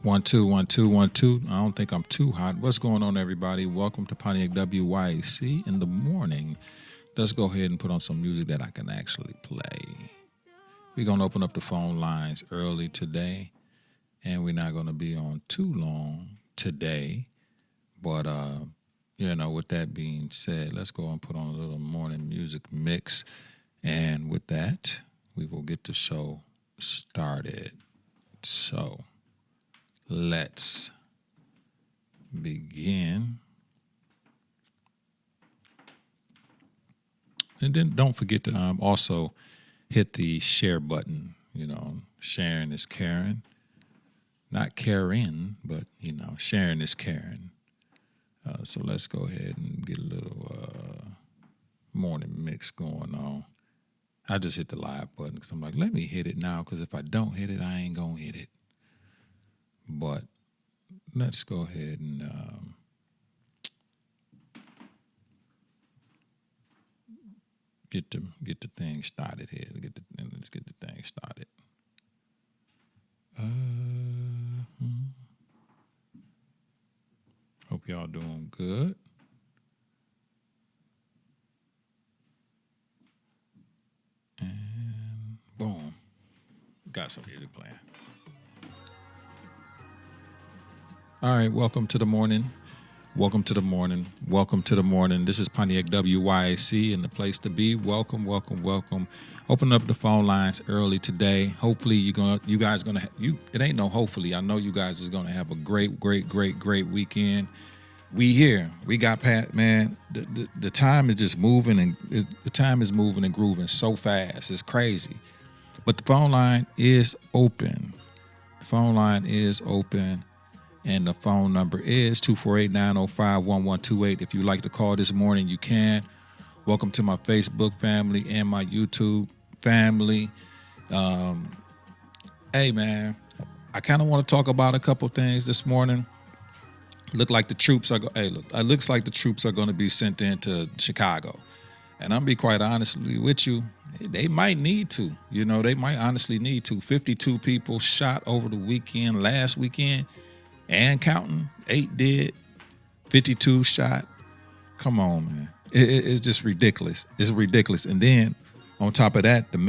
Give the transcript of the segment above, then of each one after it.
One, two, one, two, one, two. I don't think I'm too hot. What's going on, everybody? Welcome to Pontiac WYAC in the morning. Let's go ahead and put on some music that I can actually play. We're going to open up the phone lines early today, and we're not going to be on too long today. But, with that being said, let's go and put on a little morning music mix. And with that, we will get the show started. So let's begin. And then don't forget to also hit the share button. Sharing is caring. Not caring, but, sharing is caring. So let's go ahead and get a little morning mix going on. I just hit the live button because I'm like, let me hit it now, because if I don't hit it, I ain't going to hit it. But let's go ahead and get the thing started here. Let's get the thing started. Hope y'all doing good. And boom, got some music playing. All right, welcome to the morning. Welcome to the morning. Welcome to the morning. This is Pontiac WYAC and the place to be. Welcome, welcome, welcome. Open up the phone lines early today. Hopefully you guys gonna it ain't no hopefully. I know you guys is gonna have a great weekend. We here. We got Pat, man. The time is just moving the time is moving and grooving so fast. It's crazy. But the phone line is open. The phone line is open. And the phone number is 248-905-1128. If you'd like to call this morning, you can. Welcome to my Facebook family and my YouTube family. Hey, man, I kind of want to talk about a couple things this morning. Looks like the troops are going to be sent into Chicago. And I'm be quite honestly with you, they might need to. They might honestly need to. 52 people shot over the last weekend. And counting, 8 dead, 52 shot. Come on, man. It's just ridiculous. It's ridiculous. And then on top of that, their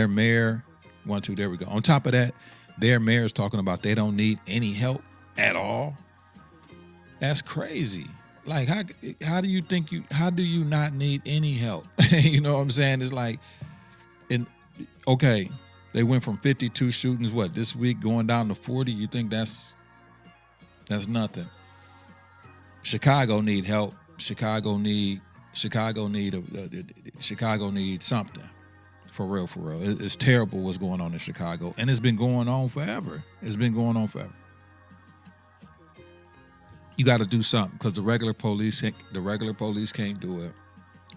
mayor, there we go. On top of that, their mayor is talking about they don't need any help at all. That's crazy. Like, how do you not need any help? You know what I'm saying? It's like, okay, they went from 52 shootings, this week going down to 40? You think that's nothing? Chicago need help. Chicago need something. For real. It's terrible what's going on in Chicago. And it's been going on forever. You got to do something, because the regular police can't do it.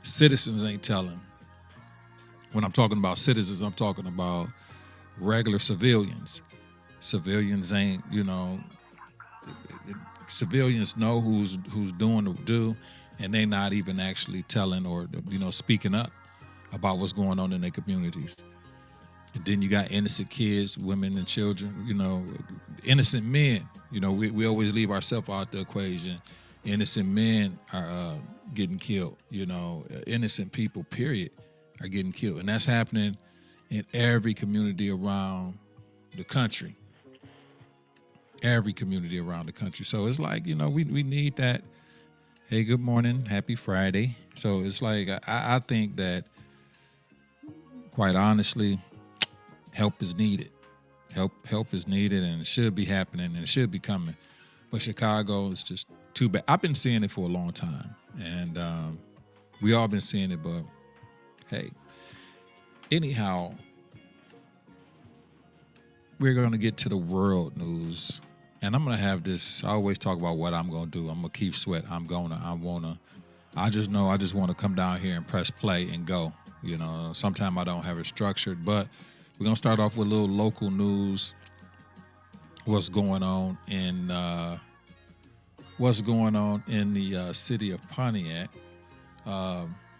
Citizens ain't telling. When I'm talking about citizens, I'm talking about regular civilians. Civilians ain't, civilians know who's doing the do, and they not even actually telling or, speaking up about what's going on in their communities. And then you got innocent kids, women and children, innocent men. We always leave ourselves out the equation. Innocent men are getting killed, innocent people, period, are getting killed. And that's happening in every community around the country. So it's like, we need that. Hey, good morning. Happy Friday. So it's like, I think that, quite honestly, help is needed. Help is needed, and it should be happening, and it should be coming. But Chicago is just too bad. I've been seeing it for a long time, and we all been seeing it, but hey. Anyhow, we're going to get to the world news, and I'm going to have this. I always talk about what I'm going to do. I'm going to keep sweat. I just know I just want to come down here and press play and go. Sometimes I don't have it structured, but we're going to start off with a little local news. What's going on in the city of Pontiac.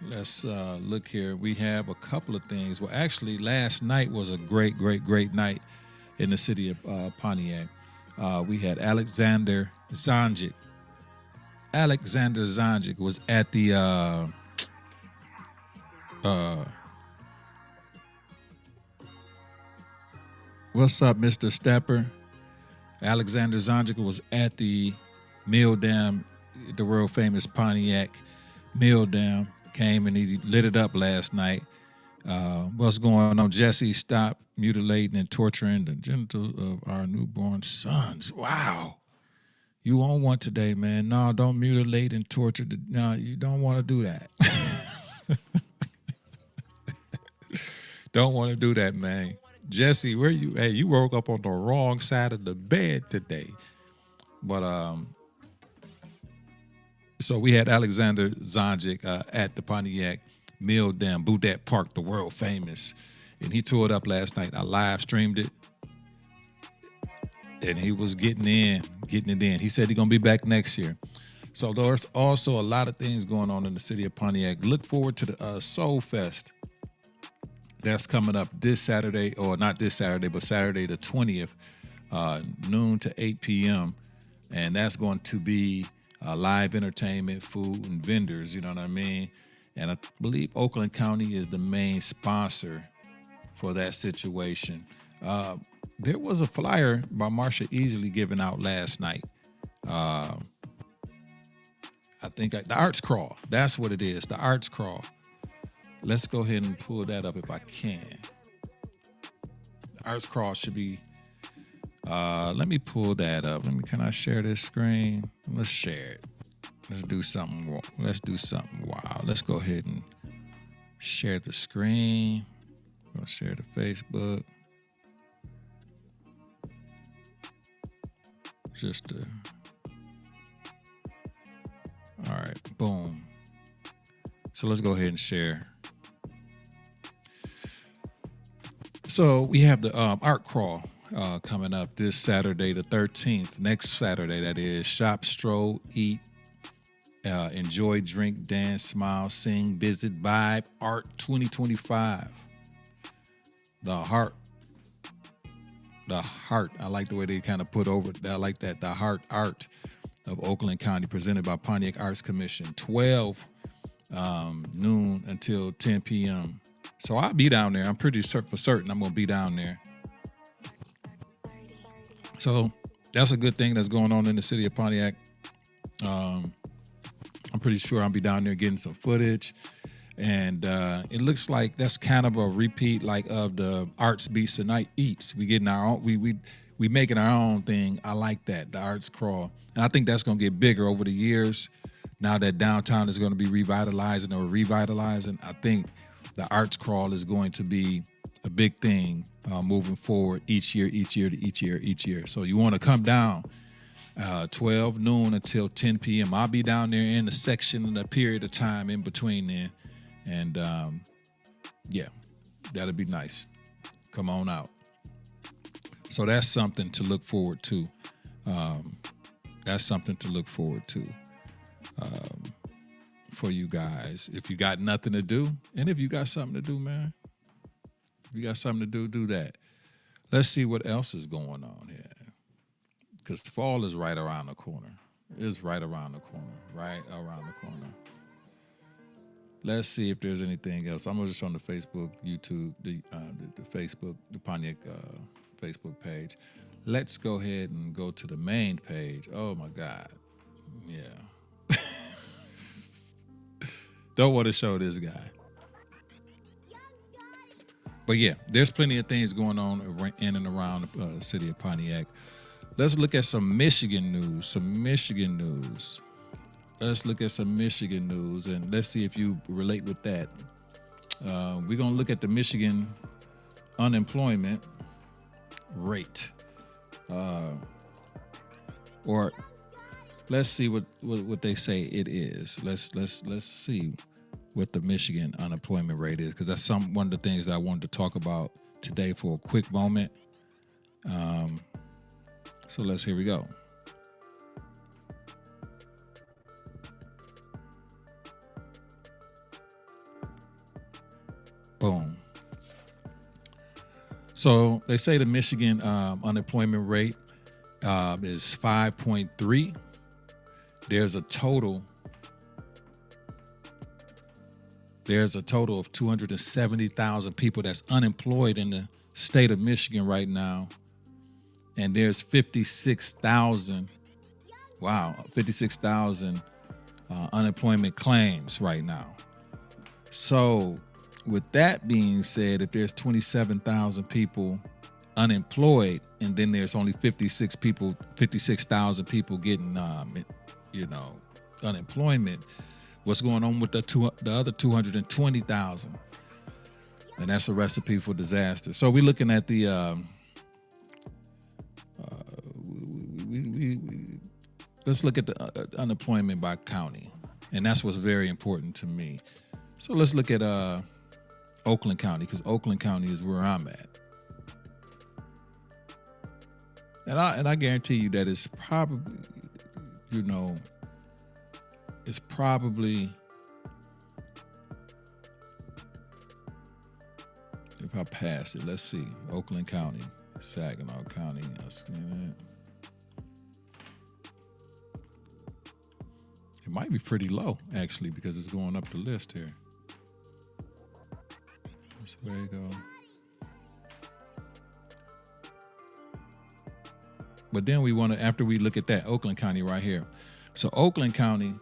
Let's look here. We have a couple of things. Well, actually, last night was a great night in the city of Pontiac. We had Alexander Zonjic. Alexander Zonjic was at the what's up, Mr. Stepper? Alexander Zonjic was at the Mill Dam, the world famous Pontiac Mill Dam. Came and he lit it up last night. What's going on? Jesse, stop mutilating and torturing the genitals of our newborn sons. Wow. You on one today, man. No, don't mutilate and torture. No, you don't want to do that. Don't want to do that, man. Jesse, where you? Hey, you woke up on the wrong side of the bed today. But so we had Alexander Zonjic at the Pontiac Mill Dam, Boudet Park, the world famous, and he tore it up last night. I live streamed it, and he was getting it in. He said he's gonna be back next year. So there's also a lot of things going on in the city of Pontiac. Look forward to the Soul Fest. That's coming up this Saturday, or not this Saturday, but Saturday the 20th, noon to 8 p.m. And that's going to be live entertainment, food, and vendors, you know what I mean? And I believe Oakland County is the main sponsor for that situation. There was a flyer by Marsha Easley given out last night. I think the Arts Crawl, that's what it is, the Arts Crawl. Let's go ahead and pull that up if I can. The Arts Crawl should be, let me pull that up. Can I share this screen? Let's share it. Let's do something wild. Let's go ahead and share the screen. I'll share the Facebook. All right, boom. So let's go ahead and share. So we have the Art Crawl coming up this Saturday, the 13th. Next Saturday, that is. Shop, stroll, eat, enjoy, drink, dance, smile, sing, visit, vibe, art 2025. The heart. I like the way they kind of put over. I like that. The heart art of Oakland County, presented by Pontiac Arts Commission. 12 noon until 10 p.m. So I'll be down there. I'm pretty for certain I'm going to be down there. So that's a good thing that's going on in the city of Pontiac. I'm pretty sure I'll be down there getting some footage. And it looks like that's kind of a repeat like of the Arts Beats Tonight Eats. We getting our own, we making our own thing. I like that, the Arts Crawl. And I think that's going to get bigger over the years. Now that downtown is going to be revitalizing. I think the Arts Crawl is going to be a big thing moving forward each year. So you want to come down 12 noon until 10 p.m. I'll be down there in the section in a period of time in between then. And yeah, that'll be nice. Come on out. So that's something to look forward to. For you guys, if you got nothing to do, and if you got something to do, man, if you got something to do, do that. Let's see what else is going on here, because fall is right around the corner. It's right around the corner. Let's see if there's anything else. I'm just on the Facebook, YouTube, the Facebook, the Pontiac Facebook page. Let's go ahead and go to the main page. Oh my God, yeah. Don't want to show this guy. But yeah, there's plenty of things going on in and around the city of Pontiac. Let's look at some Michigan news. Let's look at some Michigan news, and let's see if you relate with that. We're going to look at the Michigan unemployment rate. Or let's see what they say it is. Let's see what the Michigan unemployment rate is, because that's one of the things that I wanted to talk about today for a quick moment. So here we go. Boom. So they say the Michigan unemployment rate is 5.3. There's a total of 270,000 people that's unemployed in the state of Michigan right now. And there's 56,000 unemployment claims right now. So with that being said, if there's 27,000 people unemployed, and then there's only 56,000 people getting, unemployment, what's going on with the other 220,000? And that's a recipe for disaster. So we're looking at the, let's look at the unemployment by county. And that's what's very important to me. So let's look at Oakland County, because Oakland County is where I'm at. And I guarantee you that it's probably, if I pass it, let's see, Oakland County, Saginaw County, it might be pretty low, actually, because it's going up the list here. That's where you go. But then we want to, after we look at that, Oakland County right here. So Oakland County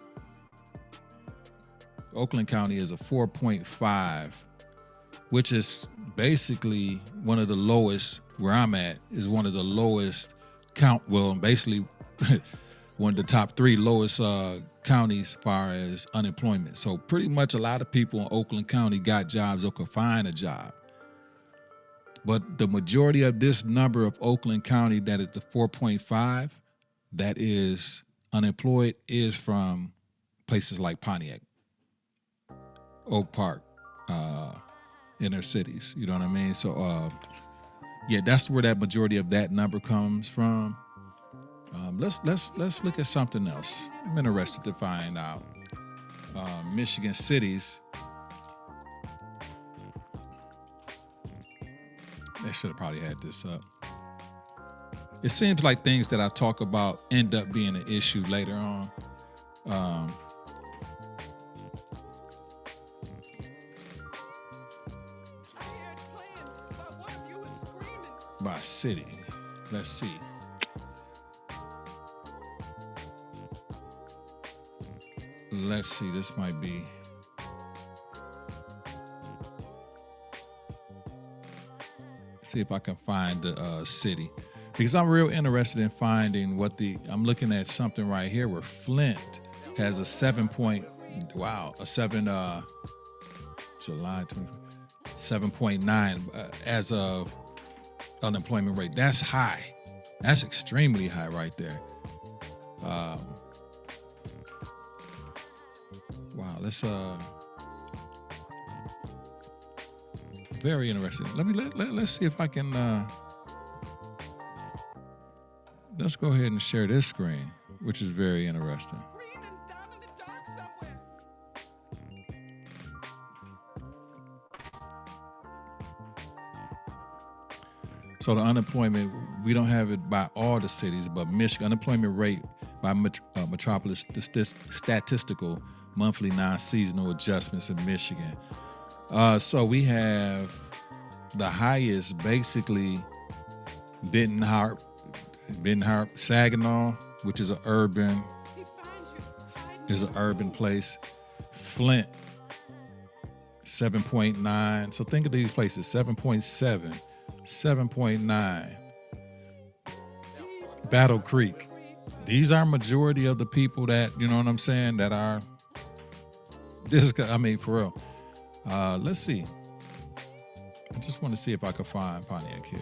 is a 4.5, which is basically one of the lowest, where I'm at, is one of the lowest basically one of the top 3 lowest counties as far as unemployment. So pretty much a lot of people in Oakland County got jobs or could find a job. But the majority of this number of Oakland County, that is the 4.5, that is unemployed, is from places like Pontiac, Oak Park, inner cities. You know what I mean? So, that's where that majority of that number comes from. Let's look at something else. I'm interested to find out. Michigan cities. I should have probably had this up. It seems like things that I talk about end up being an issue later on. By city. Let's see. This might be. See if I can find the city, because I'm real interested in finding I'm looking at something right here where Flint has a 7.9 as of unemployment rate. That's high. That's extremely high right there. Let's very interesting. Let's see if I can. Let's go ahead and share this screen, which is very interesting. So the unemployment, we don't have it by all the cities, but Michigan unemployment rate by Metropolis Statistical Monthly Non-Seasonal Adjustments in Michigan. So we have the highest, basically, Benton Harbor, Saginaw, which is an urban place. Flint, 7.9. So think of these places: 7.7, 7.9. Battle Creek. These are majority of the people that, you know what I'm saying, that are. For real. Let's see. I just want to see if I can find Pontiac here.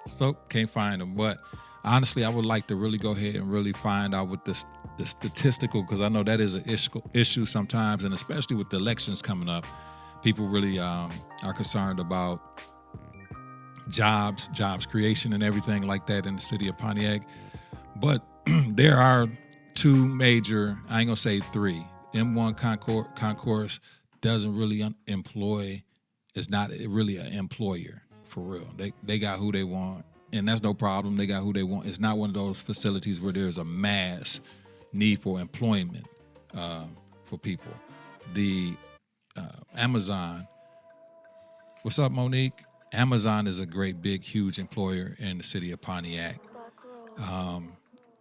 So can't find them, but honestly, I would like to really go ahead and really find out what the statistical, because I know that is an issue sometimes, and especially with the elections coming up, people really are concerned about jobs creation and everything like that in the city of Pontiac. But there are two major, I ain't gonna say three. M1 Concourse doesn't really employ, it's not really an employer for real. They got who they want, and that's no problem. They got who they want. It's not one of those facilities where there's a mass need for employment for people. The Amazon, what's up, Monique? Amazon is a great, big, huge employer in the city of Pontiac.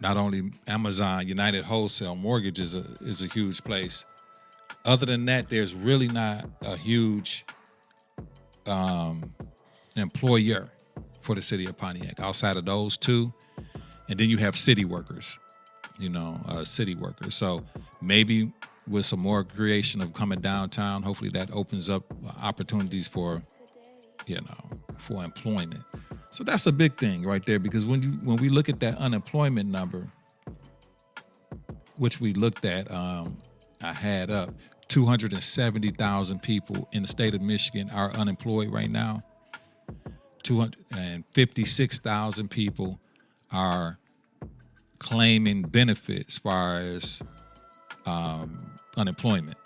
Not only Amazon, United Wholesale Mortgage is a huge place. Other than that, there's really not a huge employer for the city of Pontiac outside of those two. And then you have city workers, city workers. So maybe with some more creation of coming downtown, hopefully that opens up opportunities for employment. So that's a big thing right there, because when we look at that unemployment number, which we looked at, I had up 270,000 people in the state of Michigan are unemployed right now. 256,000 people are claiming benefits as far as unemployment.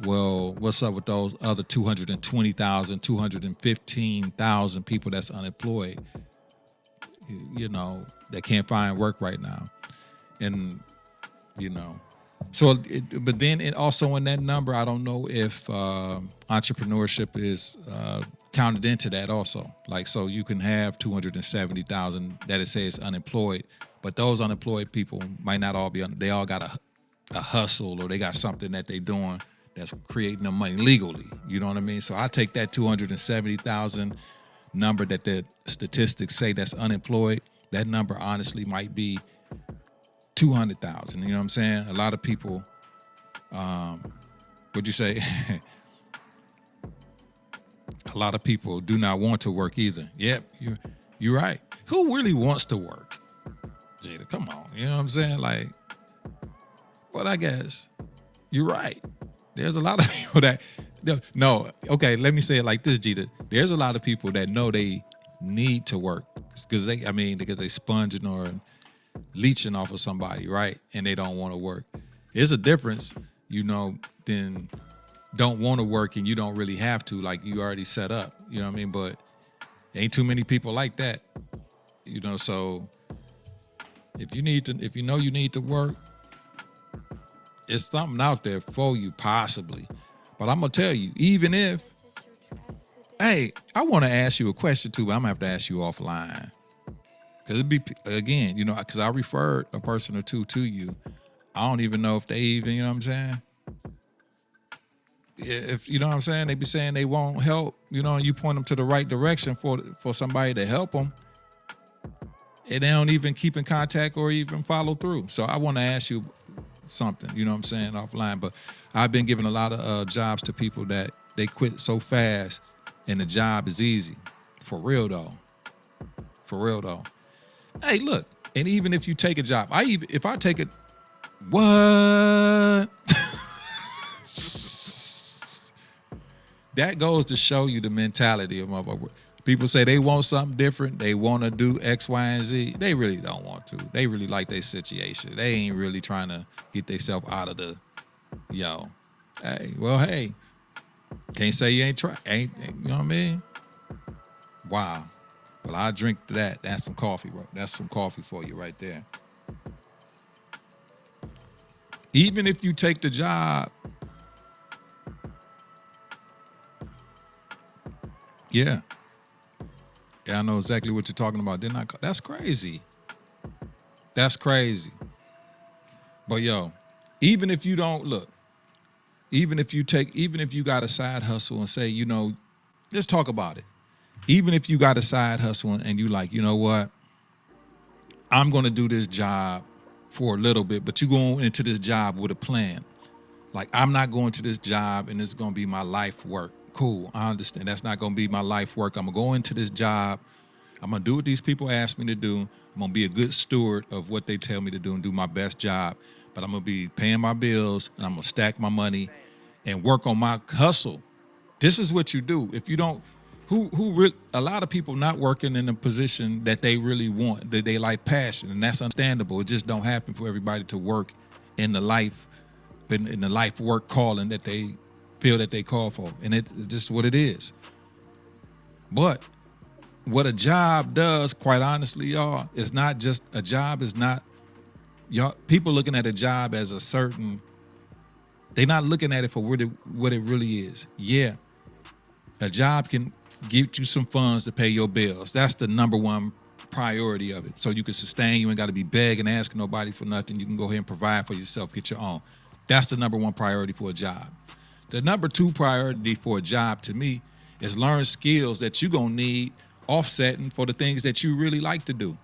Well, what's up with those other 220,000, 215,000 people that's unemployed, that can't find work right now? And, but then also in that number, I don't know if entrepreneurship is counted into that also. Like, so you can have 270,000 that it says unemployed, but those unemployed people might not all be, they all got a hustle, or they got something that they doing that's creating them money legally. You know what I mean? So I take that 270,000 number that the statistics say that's unemployed. That number honestly might be 200,000. You know what I'm saying? A lot of people, what'd you say? A lot of people do not want to work either. Yep, you're right. Who really wants to work? Jada, come on. You know what I'm saying? Like, well, I guess you're right. There's a lot of people that, no, okay, let me say it like this, Jita. There's a lot of people that know they need to work because they sponging or leeching off of somebody, right? And they don't want to work. There's a difference, than don't want to work and you don't really have to, like you already set up, you know what I mean? But ain't too many people like that, so if you know you need to work, it's something out there for you possibly. But I'm going to tell you, even if, hey, I want to ask you a question too, but I'm going to have to ask you offline. Because it'd be, again, because I referred a person or two to you. I don't even know if they even, you know what I'm saying? If, you know what I'm saying? They be saying they won't help, and you point them to the right direction for somebody to help them. And they don't even keep in contact or even follow through. So I want to ask you something, you know what I'm saying, offline. But I've been giving a lot of jobs to people that they quit so fast and the job is easy. For real though. Hey, look, and even if you take a job, if I take it, what? That goes to show you the mentality of motherfuckers. People say they want something different. They want to do X, Y, and Z. They really don't want to. They really like their situation. They ain't really trying to get themselves out of the, hey, can't say you ain't try. You know what I mean? Wow. Well, I drink to that. That's some coffee. That's some coffee for you right there. Even if you take the job, yeah, I know exactly what you're talking about. That's crazy. That's crazy. But even if you don't look, even if you got a side hustle and say, let's talk about it. Even if you got a side hustle and you like, you know what, I'm going to do this job for a little bit, but you go into this job with a plan. Like, I'm not going to this job and it's going to be my life work. Cool, I understand. That's not going to be my life work. I'm going to go into this job. I'm going to do what these people ask me to do. I'm going to be a good steward of what they tell me to do and do my best job. But I'm going to be paying my bills and I'm going to stack my money and work on my hustle. This is what you do. If you don't, A lot of people not working in a position that they really want, that they like passion, and that's understandable. It just don't happen for everybody to work in the life, in the life work calling that they feel that they call for, and it's just what it is. But what a job does, quite honestly, y'all, is not just a job. Is not y'all people looking at a job as a certain. They're not looking at it for what it really is. Yeah, a job can get you some funds to pay your bills. That's the number one priority of it. So you can sustain. You ain't got to be begging, asking nobody for nothing. You can go ahead and provide for yourself, get your own. That's the number one priority for a job. The number two priority for a job to me is learn skills that you're going to need offsetting for the things that you really like to do.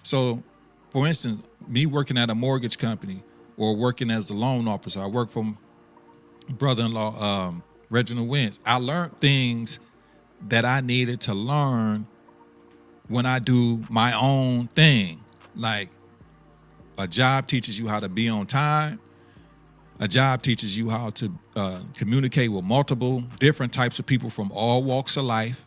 So, for instance, me working at a mortgage company or working as a loan officer, I work for brother-in-law, Reginald Wentz. I learned things that I needed to learn when I do my own thing. Like, a job teaches you how to be on time. A job teaches you how to communicate with multiple different types of people from all walks of life.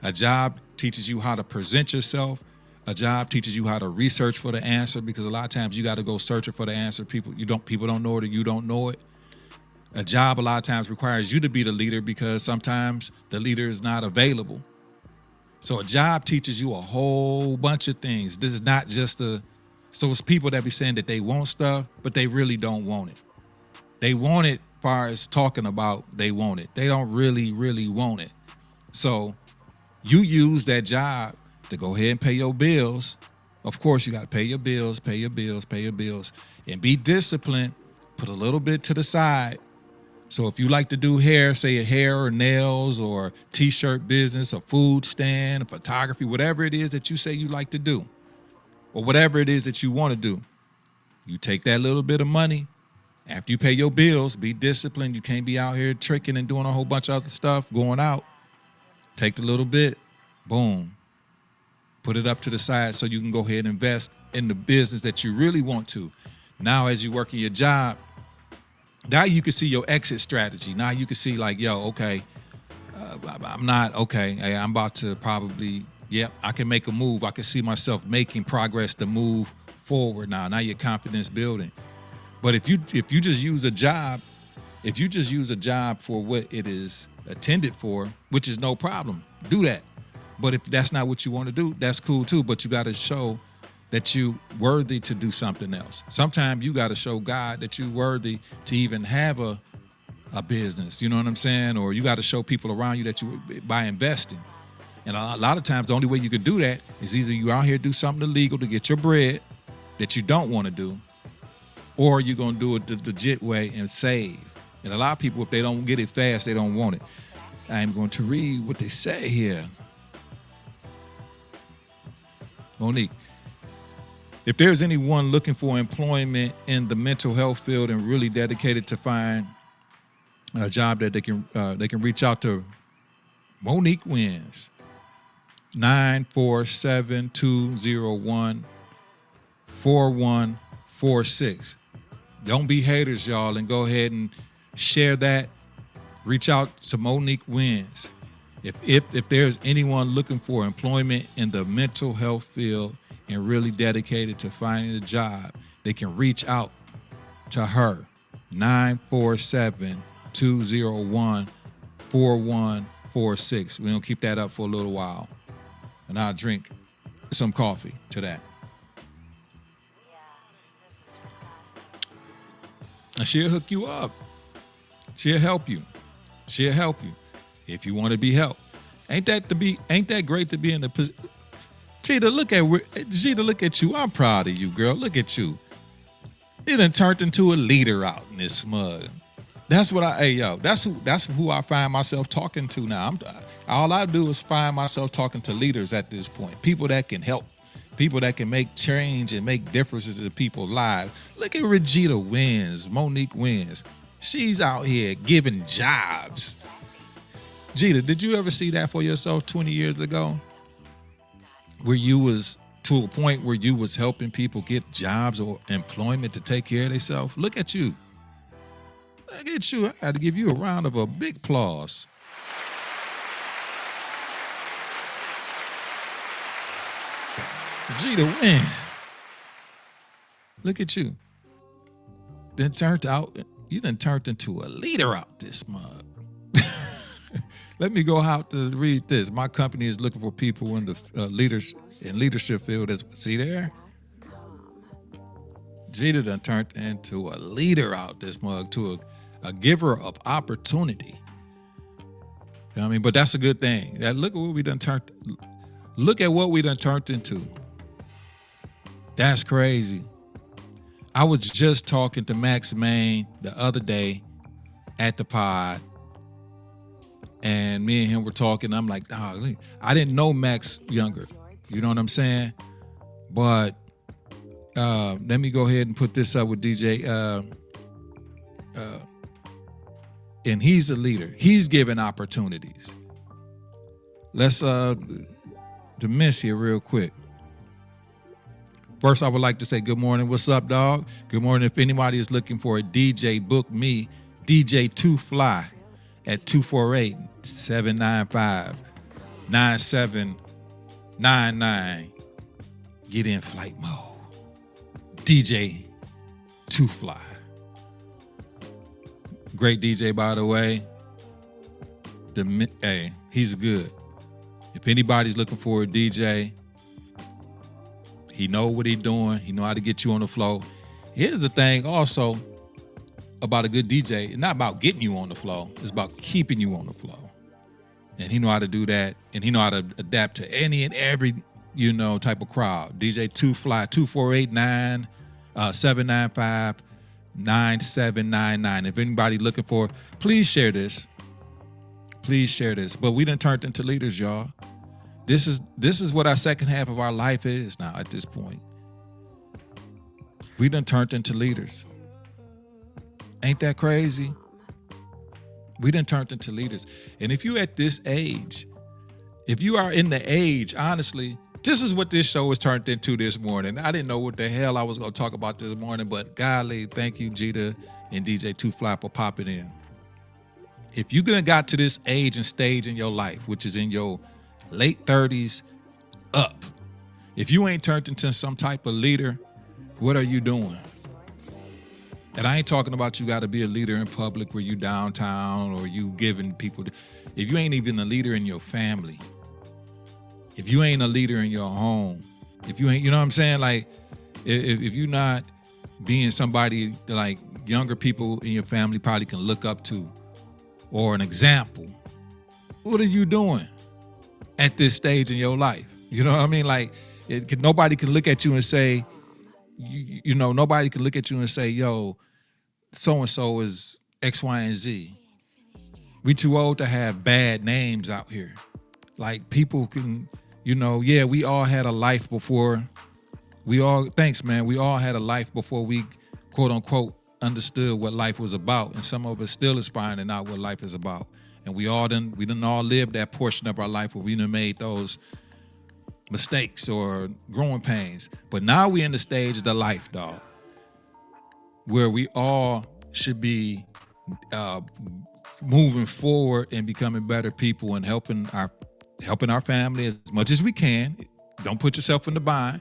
A job teaches you how to present yourself. A job teaches you how to research for the answer, because a lot of times you got to go searching for the answer. People don't know it, or you don't know it. A job a lot of times requires you to be the leader, because sometimes the leader is not available. So a job teaches you a whole bunch of things. This is not just so it's people that be saying that they want stuff, but they really don't want it. They want it as far as talking about they want it. They don't really, really want it. So you use that job to go ahead and pay your bills. Of course, you got to pay your bills, and be disciplined. Put a little bit to the side. So if you like to do hair, say a hair or nails or t-shirt business, a food stand, a photography, whatever it is that you say you like to do, or whatever it is that you want to do, you take that little bit of money. After you pay your bills, be disciplined. You can't be out here tricking and doing a whole bunch of other stuff, going out. Take the little bit, boom, put it up to the side so you can go ahead and invest in the business that you really want to. Now, as you work in your job, now you can see your exit strategy. Now you can see like, yo, okay, I'm not, okay, hey, I'm about to probably, I can make a move. I can see myself making progress to move forward now. Now your confidence building. But if you just use a job, for what it is intended for, which is no problem, do that. But if that's not what you want to do, that's cool too. But you got to show that you worthy to do something else. Sometimes you got to show God that you worthy to even have a business. You know what I'm saying? Or you got to show people around you that you, by investing. And a lot of times the only way you can do that is either you out here do something illegal to get your bread that you don't want to do, or you're going to do it the legit way and save. And a lot of people, if they don't get it fast, they don't want it. I'm going to read what they say here. Monique, if there's anyone looking for employment in the mental health field and really dedicated to find a job, that they can reach out to Monique Wins, 947-201-4146. Don't be haters, y'all, and go ahead and share that. Reach out to Monique Wins. If there's anyone looking for employment in the mental health field and really dedicated to finding a job, they can reach out to her. 947-201-4146. We're going to keep that up for a little while, and I'll drink some coffee to that. And she'll hook you up. She'll help you. If you want to be helped. Ain't that great to be in the position? Gita, look at you. I'm proud of you, girl. Look at you. You done turned into a leader out in this mud. That's what that's who I find myself talking to now. All I do is find myself talking to leaders at this point. People that can help. People that can make change and make differences in people's lives. Look at Regina Wins, Monique Wins. She's out here giving jobs. Gita, did you ever see that for yourself 20 years ago? Where you was to a point where you was helping people get jobs or employment to take care of themselves? Look at you. I had to give you a round of a big applause. Jeter win. Look at you. You done turned into a leader out this mug. Let me go out to read this. My company is looking for people in the leadership field. See there? Jeter done turned into a leader out this mug, to a giver of opportunity. You know what I mean? But that's a good thing. Look at what we done turned. Look at what we done turned into. That's crazy. I was just talking to Max Main the other day at the pod, and me and him were talking. I'm like, dog, I didn't know Max younger. You know what I'm saying? But let me go ahead and put this up with DJ. And he's a leader. He's giving opportunities. Let's dismiss here real quick. First, I would like to say good morning. What's up, dog? Good morning. If anybody is looking for a DJ, book me, DJ 2Fly, at 248-795-9799. Get in flight mode. DJ 2Fly. Great DJ, by the way. Hey, he's good. If anybody's looking for a DJ, he know what he's doing. He know how to get you on the flow. Here's the thing also about a good DJ. It's not about getting you on the flow. It's about keeping you on the flow. And he know how to do that. And he know how to adapt to any and every, type of crowd. DJ 2Fly, 248-795-9799. If anybody looking for, please share this. Please share this. But we done turned into leaders, y'all. This is what our second half of our life is now at this point. We done turned into leaders. Ain't that crazy? We done turned into leaders. And if you at this age, if you are in the age, honestly, this is what this show was turned into this morning. I didn't know what the hell I was going to talk about this morning, but golly, thank you, Jeter and DJ 2Fly, for popping in. If you got to this age and stage in your life, which is in your late 30s up, if you ain't turned into some type of leader, what are you doing? And I ain't talking about you got to be a leader in public where you downtown or you giving people. If you ain't even a leader in your family, if you ain't a leader in your home, if you ain't, you know what I'm saying? Like, if you're not being somebody like younger people in your family probably can look up to, or an example, what are you doing at this stage in your life? You know what I mean? Like, nobody can look at you and say, nobody can look at you and say, yo, so-and-so is X, Y, and Z. We too old to have bad names out here. Like, people can, we all had a life before. Thanks, man. We all had a life before we, quote unquote, understood what life was about. And some of us still is finding out what life is about. And we done all lived that portion of our life where we done made those mistakes or growing pains. But now we in the stage of the life, dog, where we all should be moving forward and becoming better people and helping our family as much as we can. Don't put yourself in the bind.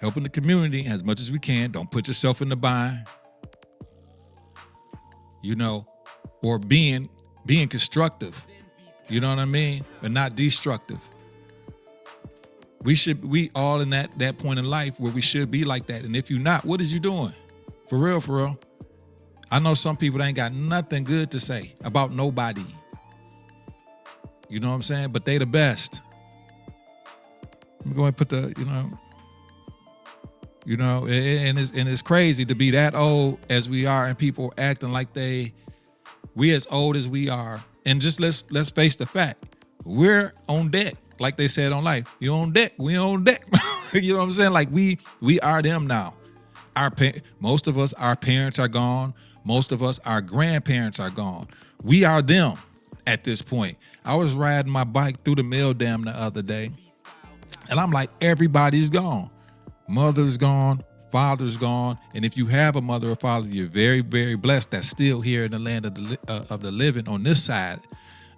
Helping the community as much as we can. Don't put yourself in the bind. Or being constructive. You know what I mean? But not destructive. We all in that point in life where we should be like that. And if you're not, what is you doing? For real. I know some people that ain't got nothing good to say about nobody. You know what I'm saying? But they the best. I'm going to put and it's crazy to be that old as we are and people acting like we as old as we are. And just let's face the fact. We're on deck. Like they said on life, you on deck, we on deck. You know what I'm saying? Like we are them now. Most of us, our parents are gone. Most of us, our grandparents are gone. We are them at this point. I was riding my bike through the mill dam the other day, and I'm like, everybody's gone. Mother's gone, father's gone, and if you have a mother or father, you're very, very blessed. That's still here in the land of the living on this side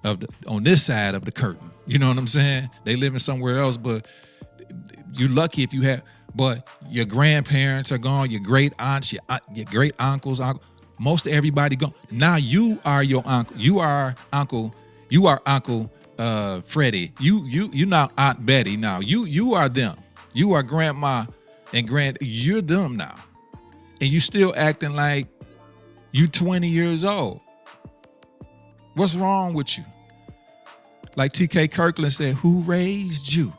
of the curtain. You know what I'm saying? They living somewhere else, but you lucky if you have, but your grandparents are gone, your great aunts, your great uncles, most everybody gone. Now you are your uncle. You are uncle. You are Uncle Freddie. You now Aunt Betty. Now you are them. You are grandma and you're them now. And you still acting like you 20 years old. What's wrong with you? Like T.K. Kirkland said, who raised you?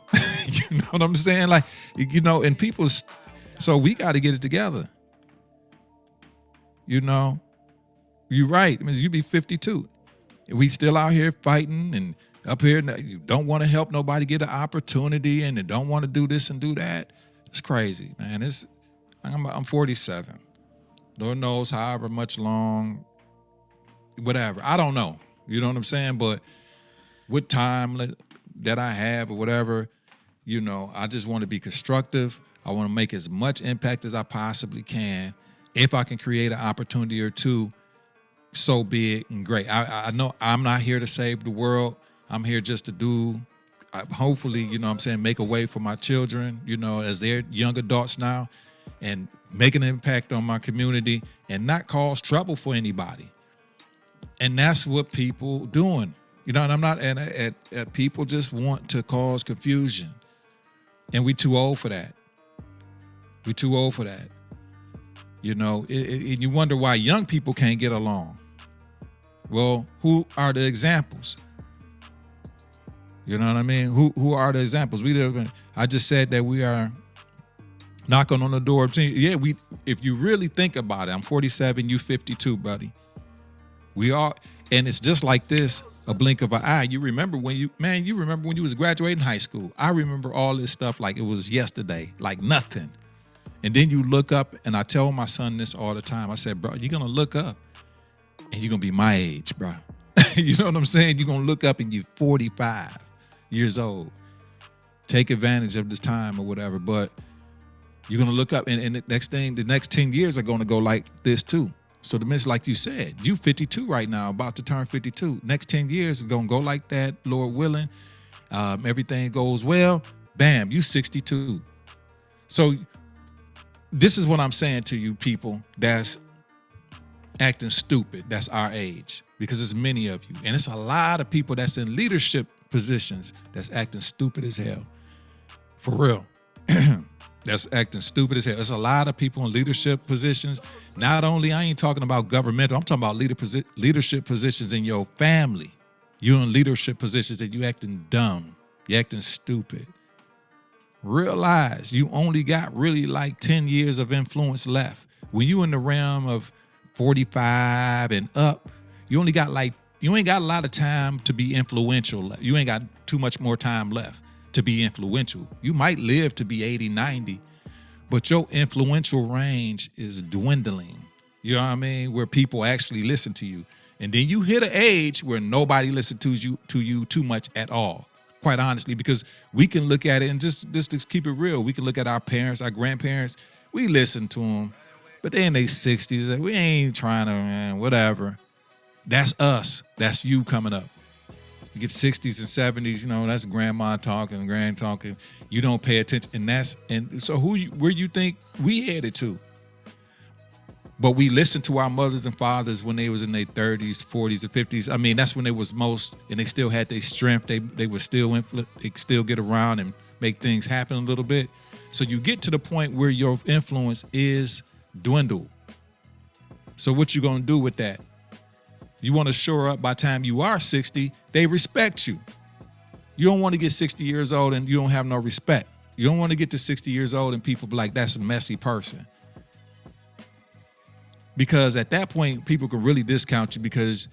You know what I'm saying? Like, and people, so we got to get it together. You're right. I mean, you be 52. We still out here fighting and up here. You don't want to help nobody get an opportunity and they don't want to do this and do that. It's crazy, man. I'm 47. Lord knows however much long, whatever. I don't know. You know what I'm saying? But with time that I have or whatever, I just want to be constructive. I want to make as much impact as I possibly can. If I can create an opportunity or two, so be it and great. I know I'm not here to save the world. I'm here just to do, hopefully, make a way for my children, as they're young adults now, and make an impact on my community and not cause trouble for anybody. And that's what people doing. And I'm not, and people just want to cause confusion. And we too old for that. We too old for that. And you wonder why young people can't get along. Well, who are the examples? You know what I mean? Who are the examples? I just said that we are knocking on the door of change. Yeah, if you really think about it, I'm 47, you 52, buddy. We are, and it's just like this, a blink of an eye. You remember when you was graduating high school. I remember all this stuff like it was yesterday, like nothing. And then you look up, and I tell my son this all the time. I said, bro, you're going to look up, and you're going to be my age, bro. You know what I'm saying? You're going to look up, and you're 45 years old. Take advantage of this time or whatever, but you're going to look up, and the next 10 years are going to go like this too. So the minute, like you said, you 52 right now, about to turn 52. Next 10 years is going to go like that, Lord willing. Everything goes well. Bam, you 62. So this is what I'm saying to you people that's acting stupid, that's our age, because there's many of you. And it's a lot of people that's in leadership positions that's acting stupid as hell. For real. That's acting stupid as hell. There's a lot of people in leadership positions. Not only, I ain't talking about governmental, I'm talking about leadership positions in your family. You're in leadership positions that you acting dumb. You acting stupid. Realize you only got really like 10 years of influence left. When you in the realm of 45 and up, you ain't got a lot of time to be influential. You ain't got too much more time left to be influential. You might live to be 80, 90, but your influential range is dwindling. You know what I mean? Where people actually listen to you. And then you hit an age where nobody listens to you too much at all. Quite honestly, because we can look at it and just to keep it real, we can look at our parents, our grandparents, we listen to them, but they in their 60s. We ain't trying to, man, whatever. That's us. That's you coming up. You get 60s and 70s, that's grandma talking, grand talking. You don't pay attention. And so where you think we headed to? But we listened to our mothers and fathers when they was in their 30s, 40s, and 50s. I mean, that's when they was most, and they still had their strength. They were still they still get around and make things happen a little bit. So you get to the point where your influence is dwindled. So what you gonna do with that? You want to shore up by the time you are 60, they respect you. You don't want to get 60 years old and you don't have no respect. You don't want to get to 60 years old and people be like, that's a messy person. Because at that point, people can really discount you because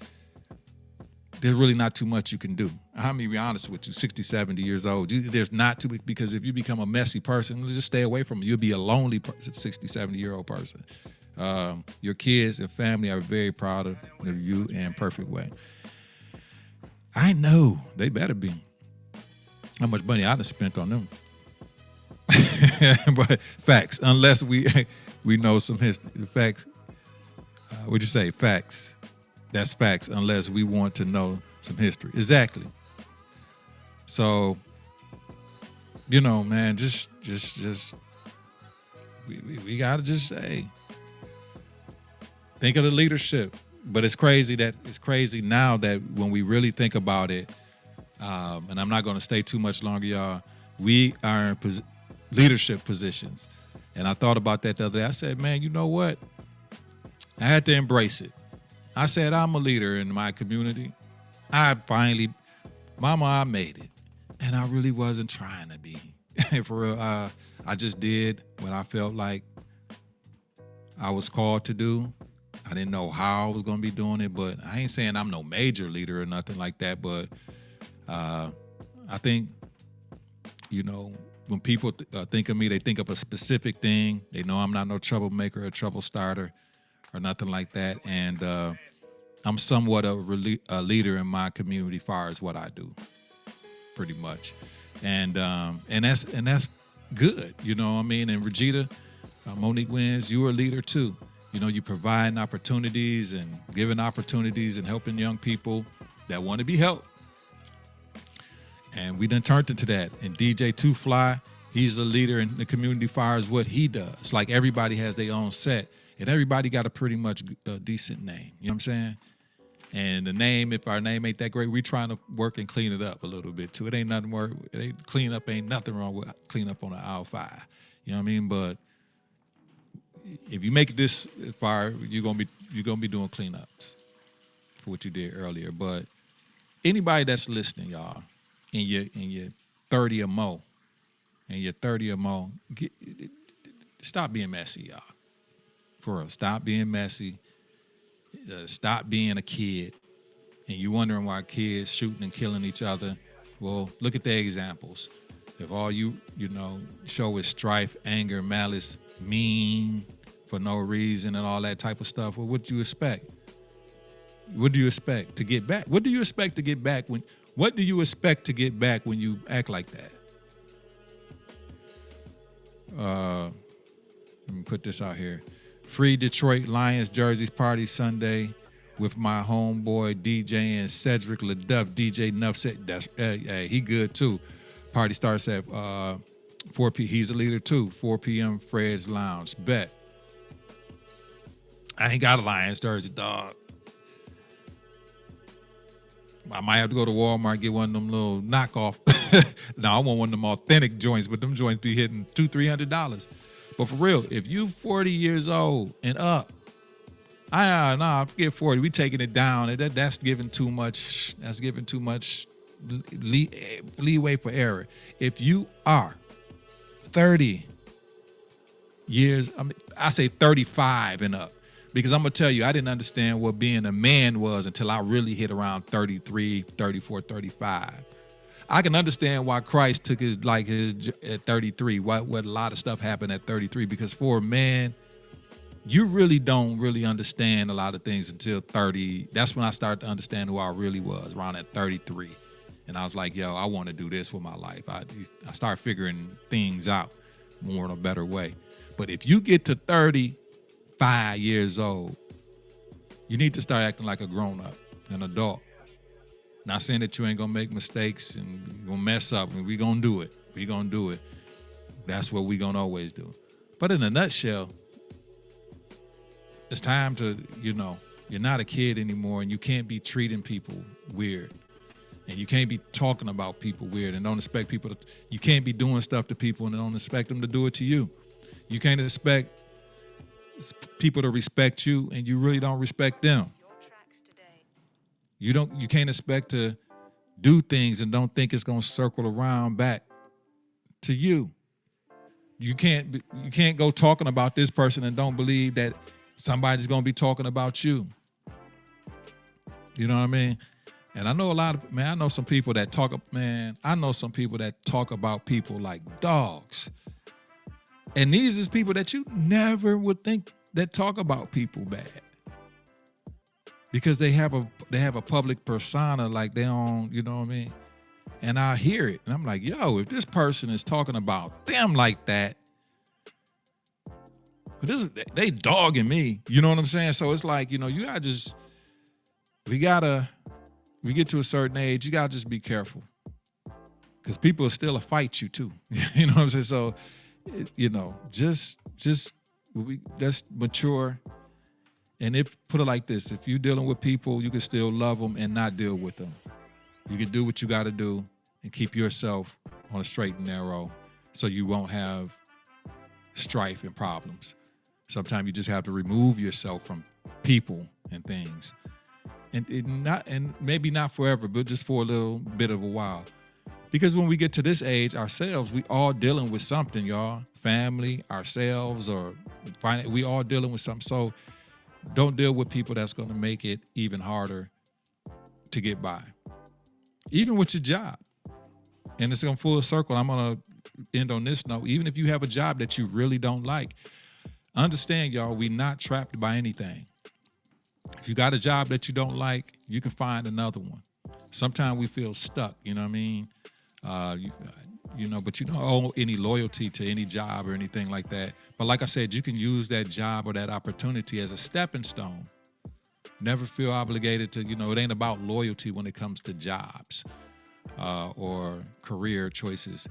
there's really not too much you can do. I'm gonna be honest with you, 60, 70 years old, there's not too much, because if you become a messy person, just stay away from it. You'll be a lonely person, 60, 70-year-old person. Your kids and family are very proud of you in perfect way. I know they better be. How much money I done spent on them. But facts, unless we know some history. The facts, what'd you say? Facts. That's facts, unless we want to know some history. Exactly. So you know, man, we gotta just say, think of the leadership. But it's crazy now that when we really think about it, and I'm not going to stay too much longer, y'all. We are in leadership positions, and I thought about that the other day. I said, man, you know what? I had to embrace it. I said, I'm a leader in my community. I made it, and I really wasn't trying to be. For real, I just did what I felt like I was called to do. I didn't know how I was going to be doing it, but I ain't saying I'm no major leader or nothing like that. But I think, when people think of me, they think of a specific thing. They know I'm not no troublemaker or trouble starter or nothing like that. And I'm somewhat a leader in my community as far as what I do, pretty much. And that's good, you know what I mean? And Regita, Monique Wins, you're a leader too. You providing opportunities and giving opportunities and helping young people that want to be helped. And we done turned into that. And DJ Two Fly, he's the leader in the community as far as what he does. Like everybody has their own set, and everybody got a pretty much decent name. You know what I'm saying? And the name, if our name ain't that great, we trying to work and clean it up a little bit too. It ain't nothing more. Ain't nothing wrong with clean up on the aisle 5. You know what I mean? But if you make it this far, you're gonna be doing cleanups for what you did earlier. But anybody that's listening, y'all, in your 30 or more, stop being messy, y'all. For real, stop being messy. Stop being a kid. And you wondering why kids shooting and killing each other. Well, look at the examples. If all you show is strife, anger, malice, mean for no reason and all that type of stuff, well, what do you expect? What do you expect to get back? What do you expect to get back when you act like that? Let me put this out here. Free Detroit Lions jerseys party Sunday with my homeboy DJ and Cedric LaDuff. DJ Nuff said that's he good too. Party starts at 4 p. He's a leader too. 4 p.m. Fred's Lounge. Bet. I ain't got a Lions jersey, dog. I might have to go to Walmart and get one of them little knockoff. No, I want one of them authentic joints, but them joints be hitting $200-$300. But for real, if you 40 years old and up, I forget 40. We taking it down. That's giving too much. That's giving too much leeway for error. If you are 30 years, I say 35 and up, because I'm gonna tell you, I didn't understand what being a man was until I really hit around 33, 34, 35. I can understand why Christ took his at 33. What a lot of stuff happened at 33, because for a man, you really don't really understand a lot of things until 30. That's when I started to understand who I really was, around at 33. And I was like, yo, I want to do this with my life. I start figuring things out more in a better way. But if you get to 35 years old, you need to start acting like a grown-up, an adult. Not saying that you ain't going to make mistakes and you're going to mess up, and we're going to do it. We're going to do it. That's what we're going to always do. But in a nutshell, it's time to, you're not a kid anymore, and you can't be treating people weird. And you can't be talking about people weird, and don't expect people to, you can't be doing stuff to people and don't expect them to do it to you. You can't expect people to respect you, and you really don't respect them. You can't expect to do things and don't think it's going to circle around back to you. You can't go talking about this person and don't believe that somebody's going to be talking about you. You know what I mean? And I know I know some people that talk about people like dogs. And these is people that you never would think that talk about people bad. Because they have a public persona, like they don't, you know what I mean? And I hear it, and I'm like, yo, if this person is talking about them like that, they dogging me, you know what I'm saying? So it's like, we get to a certain age, you gotta just be careful. because people will still fight you too. You know what I'm saying? So, just let's mature. And put it like this: if you're dealing with people, you can still love them and not deal with them. You can do what you got to do and keep yourself on a straight and narrow, so you won't have strife and problems. Sometimes you just have to remove yourself from people and things, and maybe not forever, but just for a little bit of a while. Because when we get to this age ourselves, we all dealing with something, y'all. Family, ourselves, or we all dealing with something. So don't deal with people that's going to make it even harder to get by. Even with your job. And it's going full circle. I'm going to end on this note. Even if you have a job that you really don't like, understand, y'all, we're not trapped by anything. If you got a job that you don't like, you can find another one. Sometimes we feel stuck, you know what I mean? But you don't owe any loyalty to any job or anything like that. But like I said, you can use that job or that opportunity as a stepping stone. Never feel obligated to, it ain't about loyalty when it comes to jobs or career choices.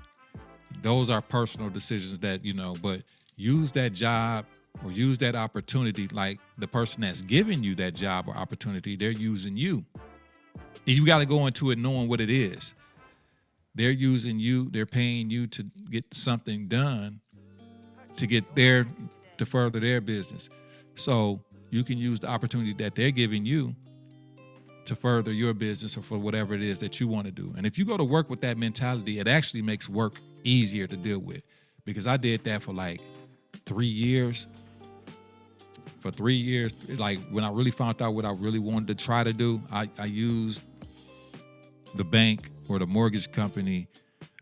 Those are personal decisions that, but use that job or use that opportunity like the person that's giving you that job or opportunity, they're using you. And you got to go into it knowing what it is. They're using you, they're paying you to get something done to further their business. So you can use the opportunity that they're giving you to further your business or for whatever it is that you want to do. And if you go to work with that mentality, it actually makes work easier to deal with. Because I did that for like 3 years. For 3 years, like when I really found out what I really wanted to try to do, I used the bank or the mortgage company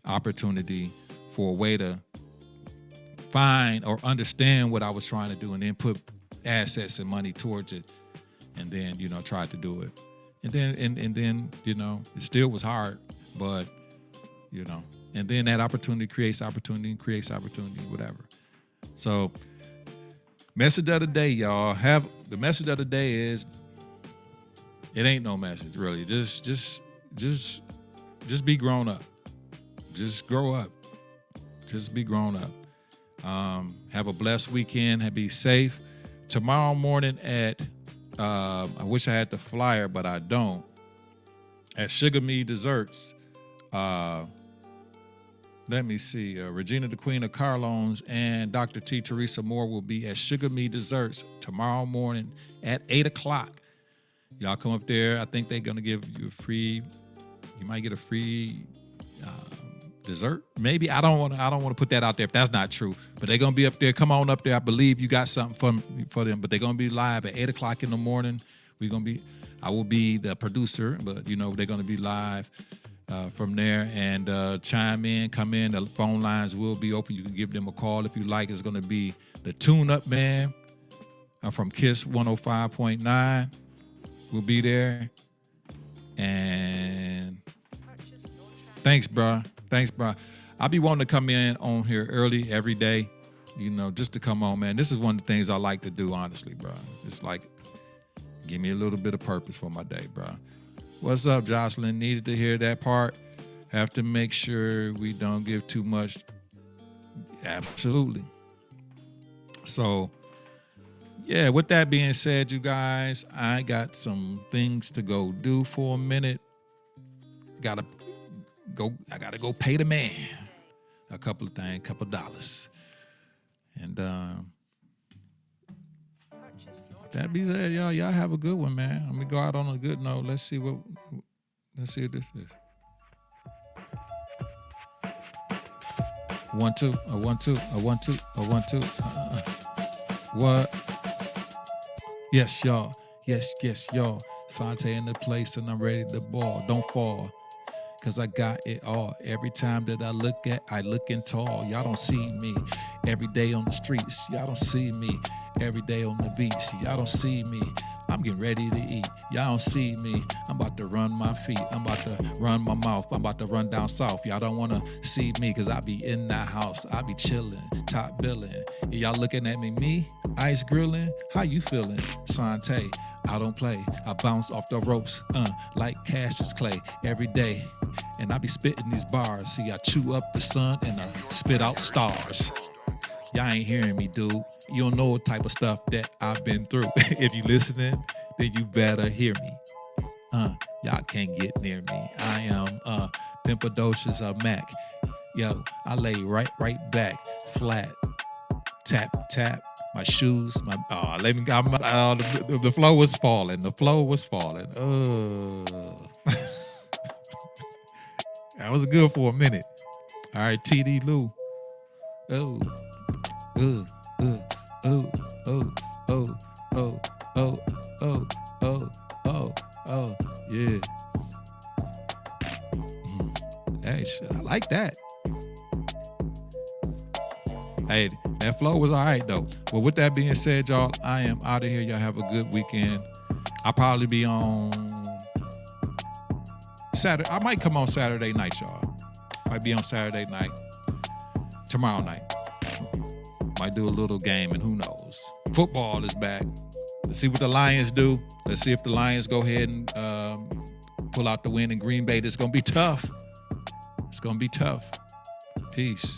opportunity for a way to find or understand what I was trying to do and then put assets and money towards it and then, tried to do it. And then, it still was hard, but, and then that opportunity creates opportunity, whatever. So message of the day, y'all. The message of the day is, it ain't no message really. Just be grown up. Just grow up. Just be grown up. Have a blessed weekend. Be safe. Tomorrow morning at, I wish I had the flyer, but I don't. At Sugar Me Desserts, let me see. Regina the Queen of Carlones and Dr. T. Teresa Moore will be at Sugar Me Desserts tomorrow morning at 8 o'clock. Y'all come up there. I think they're going to give you you might get a free dessert. Maybe. I don't want to put that out there if that's not true. But they're going to be up there. Come on up there. I believe you got something for them. But they're going to be live at 8 o'clock in the morning. I will be the producer, but they're going to be live from there and come in. The phone lines will be open. You can give them a call if you like. It's going to be the Tune Up Man from KISS 105.9. We'll be there. And thanks, bro. I'll be wanting to come in on here early every day, just to come on, man. This is one of the things I like to do, honestly, bro. It's like, give me a little bit of purpose for my day, bro. What's up, Jocelyn? Needed to hear that part. Have to make sure we don't give too much. Absolutely. So, yeah, with that being said, you guys, I got some things to go do for a minute. I gotta go pay the man a couple of dollars. And that be said, y'all have a good one, man. Let me go out on a good note. Let's see what this is. 1 2 a 1 2 a 1 2 a 1 2. What? Yes, y'all. Yes, y'all. Sante in the place and I'm ready to ball. Don't fall. Cause I got it all. Every time that I looking tall. Y'all don't see me every day on the streets. Y'all don't see me every day on the beach. Y'all don't see me I'm getting ready to eat. Y'all don't see me. I'm about to run my feet. I'm about to run my mouth. I'm about to run down south. Y'all don't want to see me because I be in that house. I be chilling, top billing. Y'all looking at me, ice grilling. How you feeling? Sante, I don't play. I bounce off the ropes, like Cassius Clay every day. And I be spitting these bars. See, I chew up the sun and I spit out stars. Y'all ain't hearing me, dude. You don't know what type of stuff that I've been through. If you listening, then you better hear me. Y'all can't get near me. I am Pimpadocious Mac. Yo, I lay right back, flat, tap, tap. My shoes, the flow was falling. The flow was falling. That was good for a minute. All right, TD Lou. Oh. Oh, oh, oh, oh, oh, oh, oh, oh, oh, oh, yeah. Hey, shit, I like that. Hey, that flow was all right, though. Well, with that being said, y'all, I am out of here. Y'all have a good weekend. I'll probably be on Saturday. I might come on Saturday night, y'all. Might be on Saturday night. Tomorrow night. Might do a little game, and who knows? Football is back. Let's see what the Lions do. Let's see if the Lions go ahead and pull out the win in Green Bay. It's going to be tough. It's going to be tough. Peace.